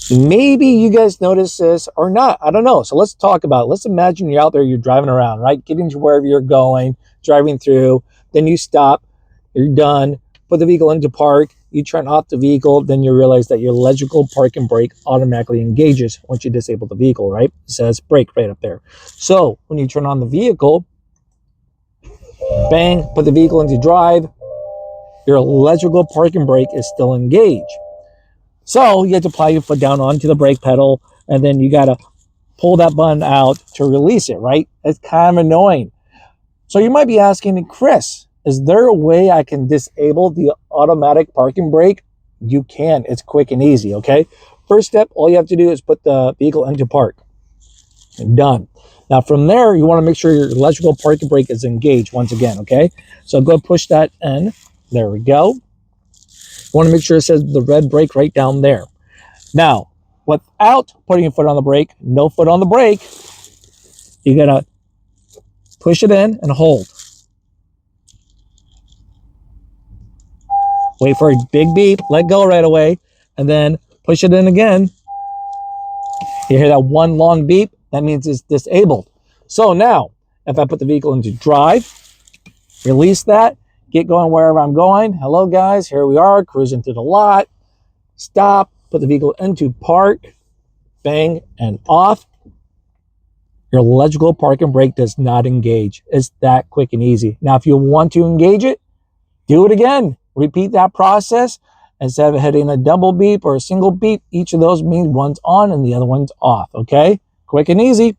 Maybe you guys notice this or not. I don't know. So let's talk about it. Let's imagine you're out there, you're driving around, right? Getting to wherever you're going, driving through. Then you stop, you're done, put the vehicle into park, you turn off the vehicle, then you realize that your electrical park and brake automatically engages once you disable the vehicle, right? It says brake right up there. So when you turn on the vehicle, bang, put the vehicle into drive, your electrical park and brake is still engaged. So you have to apply your foot down onto the brake pedal, and then you got to pull that button out to release it, right? It's kind of annoying. So you might be asking, Chris, is there a way I can disable the automatic parking brake? You can. It's quick and easy, okay? First step, all you have to do is put the vehicle into park. And done. Now from there, you want to make sure your electrical parking brake is engaged once again, okay? So go push that in. There we go. You want to make sure it says the red brake right down there. Now, without putting your foot on the brake, no foot on the brake, you gotta push it in and hold. Wait for a big beep, let go right away, and then push it in again. You hear that one long beep? That means it's disabled. So now, if I put the vehicle into drive, release that, get going wherever I'm going. Hello guys, here we are, cruising through the lot. Stop, put the vehicle into park, bang, and off. Your electrical park and brake does not engage. It's that quick and easy. Now, if you want to engage it, do it again. Repeat that process. Instead of hitting a double beep or a single beep, each of those means one's on and the other one's off, okay? Quick and easy.